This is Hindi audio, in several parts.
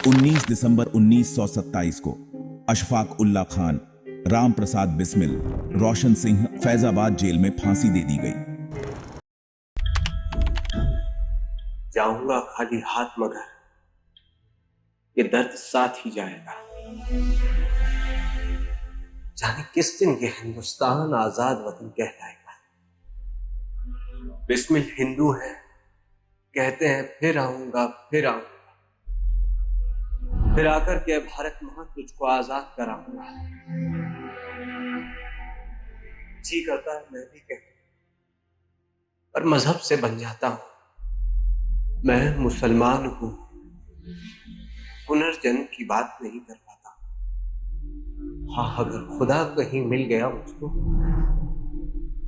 19 दिसंबर 1927 को अशफाक उल्ला खान, राम प्रसाद बिस्मिल, रोशन सिंह फैजाबाद जेल में फांसी दे दी गई। जाऊंगा खाली हाथ मगर ये दर्द साथ ही जाएगा। जाने किस दिन ये हिंदुस्तान आजाद वतन कहलाएगा। बिस्मिल हिंदू है, कहते हैं फिर आऊंगा फिर आऊंगा, फिर आकर के भारत मां तुझको आजाद कराऊंगा। जी करता है मैं भी कहूं, पर मजहब से बन जाता हूं। मैं मुसलमान हूं, पुनर्जन्म की बात नहीं कर पाता। हाँ, अगर खुदा कहीं मिल गया मुझको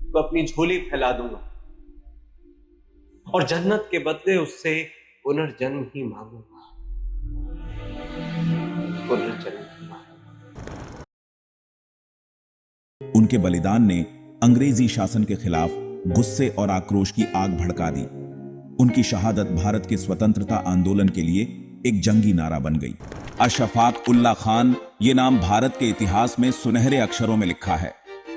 तो अपनी झोली फैला दूंगा और जन्नत के बदले उससे पुनर्जन्म ही मांगूंगा। उनके बलिदान ने अंग्रेजी शासन के खिलाफ गुस्से और आक्रोश की आग भड़का दी। उनकी शहादत भारत के स्वतंत्रता आंदोलन के लिए एक जंगी नारा बन गई। अशफाक उल्ला खान ये नाम भारत के इतिहास में सुनहरे अक्षरों में लिखा है।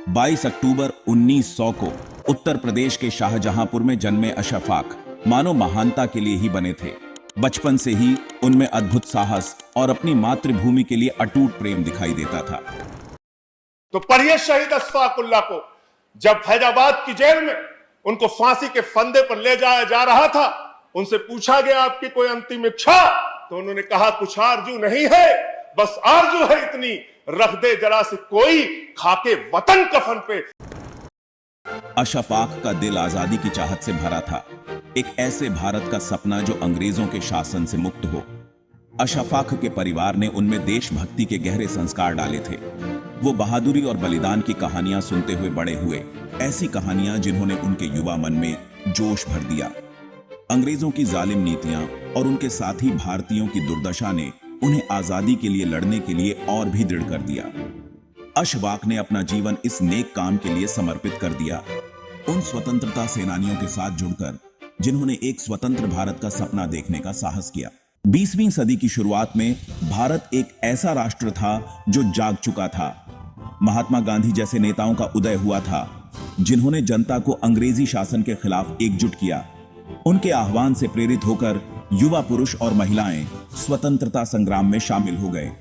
22 अक्टूबर 1900 को उत्तर प्रदेश के शाहजहांपुर में जन्मे अशफाक मानो महानता के लिए ही बने थे। बचपन से ही उनमें अद्भुत साहस और अपनी मातृभूमि के लिए अटूट प्रेम दिखाई देता था। तो पढ़िए शहीद अशफाक उल्ला को। जब फैजाबाद की जेल में उनको फांसी के फंदे पर ले जाया जा रहा था, उनसे पूछा गया आपकी कोई अंतिम इच्छा, तो उन्होंने कहा कुछ आरजू नहीं है, बस आरजू है इतनी, रख दे जरा से कोई खाके वतन कफन पे। अशफाक का दिल आजादी की चाहत से भरा था, एक ऐसे भारत का सपना जो अंग्रेजों के शासन से मुक्त हो। अशफाक के परिवार ने उनमें देशभक्ति के गहरे संस्कार डाले थे। वो बहादुरी और बलिदान की कहानियां सुनते हुए बड़े हुए, ऐसी कहानियां जिन्होंने उनके युवा मन में जोश भर दिया। अंग्रेजों की जालिम नीतियां और उनके साथी भारतीयों की दुर्दशा ने उन्हें आजादी के लिए लड़ने के लिए और भी दृढ़ कर दिया। अशफाक ने अपना जीवन इस नेक काम के लिए समर्पित कर दिया, उन स्वतंत्रता सेनानियों के साथ जुड़कर जिन्होंने एक स्वतंत्र भारत का सपना देखने का साहस किया। 20वीं सदी की शुरुआत में भारत एक ऐसा राष्ट्र था जो जाग चुका था। महात्मा गांधी जैसे नेताओं का उदय हुआ था, जिन्होंने जनता को अंग्रेजी शासन के खिलाफ एकजुट किया। उनके आह्वान से प्रेरित होकर युवा पुरुष और महिलाएं स्वतंत्रता संग्राम में शामिल हो गए।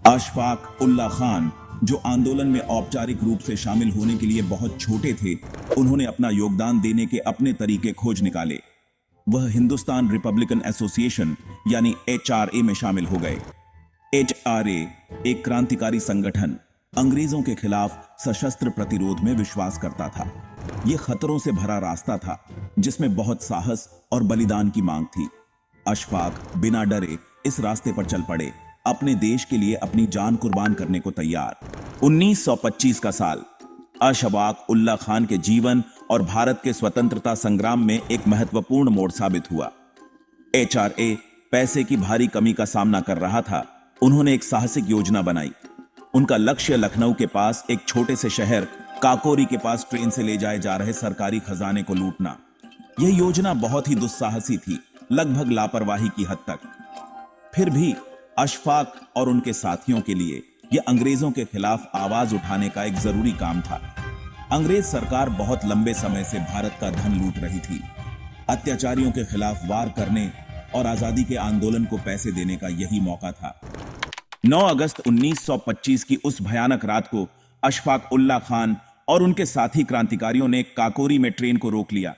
अशफाक उल्ला खान, जो आंदोलन में औपचारिक रूप से शामिल होने के लिए बहुत छोटे थे, उन्होंने अपना योगदान देने के अपने तरीके खोज निकाले। वह हिंदुस्तान रिपब्लिकन एसोसिएशन यानी HRA में शामिल हो गए। HRA एक क्रांतिकारी संगठन अंग्रेजों के खिलाफ सशस्त्र प्रतिरोध में विश्वास करता था। यह खतरों से भरा रास्ता था जिसमें बहुत साहस और बलिदान की मांग थी। अशफाक बिना डरे इस रास्ते पर चल पड़े, अपने देश के लिए अपनी जान कुर्बान करने को तैयार। 1925 का साल अशफाक उल्ला खान के जीवन और भारत के स्वतंत्रता संग्राम में एक महत्वपूर्ण मोड़ साबित हुआ। HRA पैसे की भारी कमी का सामना कर रहा था। उन्होंने एक साहसिक योजना बनाई। उनका लक्ष्य लखनऊ के पास एक छोटे से शहर काकोरी के पास ट्रेन से ले जाए जा रहे सरकारी खजाने को लूटना। यह योजना बहुत ही दुस्साहसी थी, लगभग लापरवाही की हद तक। फिर भी अशफाक और उनके साथियों के लिए यह अंग्रेजों के खिलाफ आवाज उठाने का एक जरूरी काम था। अंग्रेज सरकार बहुत लंबे समय से भारत का धन लूट रही थी। अत्याचारियों के खिलाफ वार करने और आजादी के आंदोलन को पैसे देने का यही मौका था। 9 अगस्त 1925 की उस भयानक रात को अशफाक उल्ला खान और उनके साथी क्रांतिकारियों ने काकोरी में ट्रेन को रोक लिया।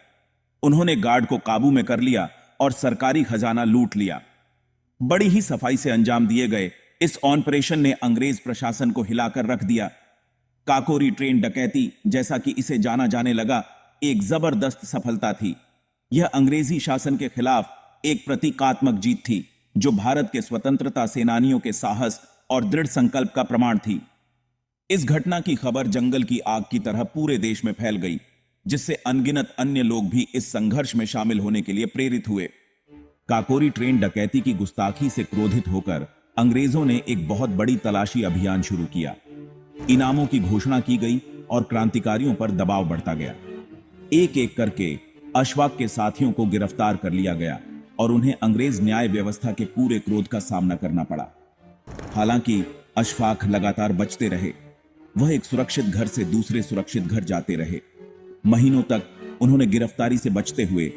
उन्होंने गार्ड को काबू में कर लिया और सरकारी खजाना लूट लिया। बड़ी ही सफाई से अंजाम दिए गए इस ऑपरेशन ने अंग्रेज प्रशासन को हिलाकर रख दिया। काकोरी ट्रेन डकैती, जैसा कि इसे जाना जाने लगा, एक जबरदस्त सफलता थी। यह अंग्रेजी शासन के खिलाफ एक प्रतीकात्मक जीत थी, जो भारत के स्वतंत्रता सेनानियों के साहस और दृढ़ संकल्प का प्रमाण थी। इस घटना की खबर जंगल की आग की तरह पूरे देश में फैल गई, जिससे अनगिनत अन्य लोग भी इस संघर्ष में शामिल होने के लिए प्रेरित हुए। काकोरी ट्रेन डकैती की गुस्ताखी से क्रोधित होकर अंग्रेजों ने एक बहुत बड़ी तलाशी अभियान शुरू किया। इनामों की घोषणा की गई और क्रांतिकारियों पर दबाव बढ़ता गया। एक एक करके अशफाक के साथियों को गिरफ्तार कर लिया गया और उन्हें अंग्रेज न्याय व्यवस्था के पूरे क्रोध का सामना करना पड़ा। हालांकि अशफाक लगातार बचते रहे। वह एक सुरक्षित घर से दूसरे सुरक्षित घर जाते रहे। महीनों तक उन्होंने गिरफ्तारी से बचते हुए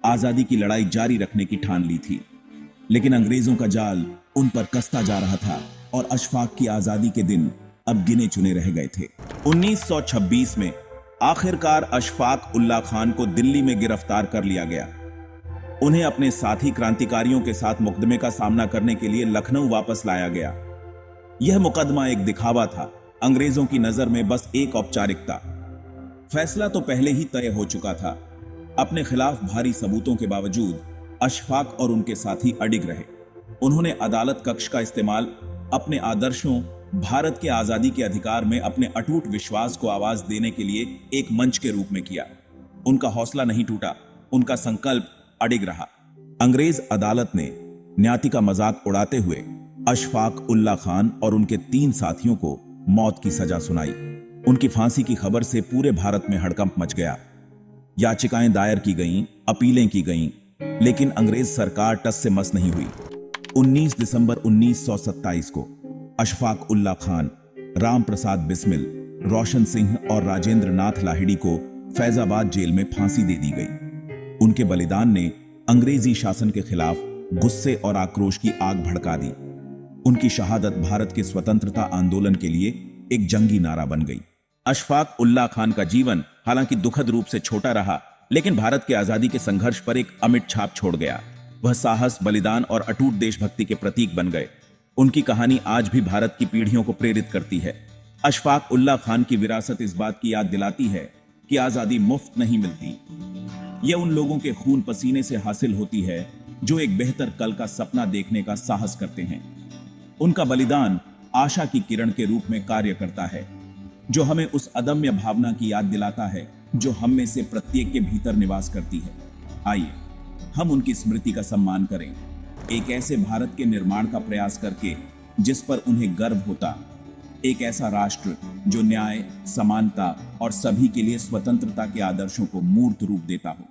आजादी की लड़ाई जारी रखने की ठान ली थी, लेकिन अंग्रेजों का जाल उन पर कसता जा रहा था और अशफाक की आजादी के दिन अब गिने चुने रह गए थे। 1926 में आखिरकार अशफाक उल्लाह खान को दिल्ली में गिरफ्तार कर लिया गया। उन्हें अपने साथी क्रांतिकारियों के साथ मुकदमे का सामना करने के लिए लखनऊ वापस लाया गया। यह मुकदमा एक दिखावा था, अंग्रेजों की नजर में बस एक औपचारिकता। फैसला तो पहले ही तय हो चुका था। अपने खिलाफ भारी सबूतों के बावजूद अशफाक और उनके साथी अडिग रहे। उन्होंने अदालत कक्ष का इस्तेमाल अपने आदर्शों, भारत के आजादी के अधिकार में अपने अटूट विश्वास को आवाज देने के लिए एक मंच के रूप में किया। उनका हौसला नहीं टूटा, उनका संकल्प अडिग रहा। अंग्रेज अदालत ने न्याती का मजाक उड़ाते हुए अशफाक उल्लाह खान और उनके 3 साथियों को मौत की सजा सुनाई। उनकी फांसी की खबर से पूरे भारत में हड़कंप मच गया। याचिकाएं दायर की गईं, अपीलें की गईं, लेकिन अंग्रेज सरकार टस से मस नहीं हुई। 19 दिसंबर 1927 को अशफाक उल्लाह खान, राम प्रसाद बिस्मिल, रोशन सिंह और राजेंद्र नाथ लाहिड़ी को फैजाबाद जेल में फांसी दे दी गई। उनके बलिदान ने अंग्रेजी शासन के खिलाफ गुस्से और आक्रोश की आग भड़का दी। उनकी शहादत भारत के स्वतंत्रता आंदोलन के लिए एक जंगी नारा बन गई। अशफाक उल्लाह खान का जीवन हालांकि दुखद रूप से छोटा रहा, लेकिन भारत के आजादी के संघर्ष पर एक अमिट छाप छोड़ गया। वह साहस, बलिदान और अटूट देशभक्ति के प्रतीक बन गए। उनकी कहानी आज भी भारत की पीढ़ियों को प्रेरित करती है। अशफाक उल्लाह खान की विरासत इस बात की याद दिलाती है कि आजादी मुफ्त नहीं मिलती। यह उन लोगों के खून पसीने से हासिल होती है जो एक बेहतर कल का सपना देखने का साहस करते हैं। उनका बलिदान आशा की किरण के रूप में कार्य करता है, जो हमें उस अदम्य भावना की याद दिलाता है जो हम में से प्रत्येक के भीतर निवास करती है। आइए हम उनकी स्मृति का सम्मान करें, एक ऐसे भारत के निर्माण का प्रयास करके जिस पर उन्हें गर्व होता, एक ऐसा राष्ट्र जो न्याय, समानता और सभी के लिए स्वतंत्रता के आदर्शों को मूर्त रूप देता हो।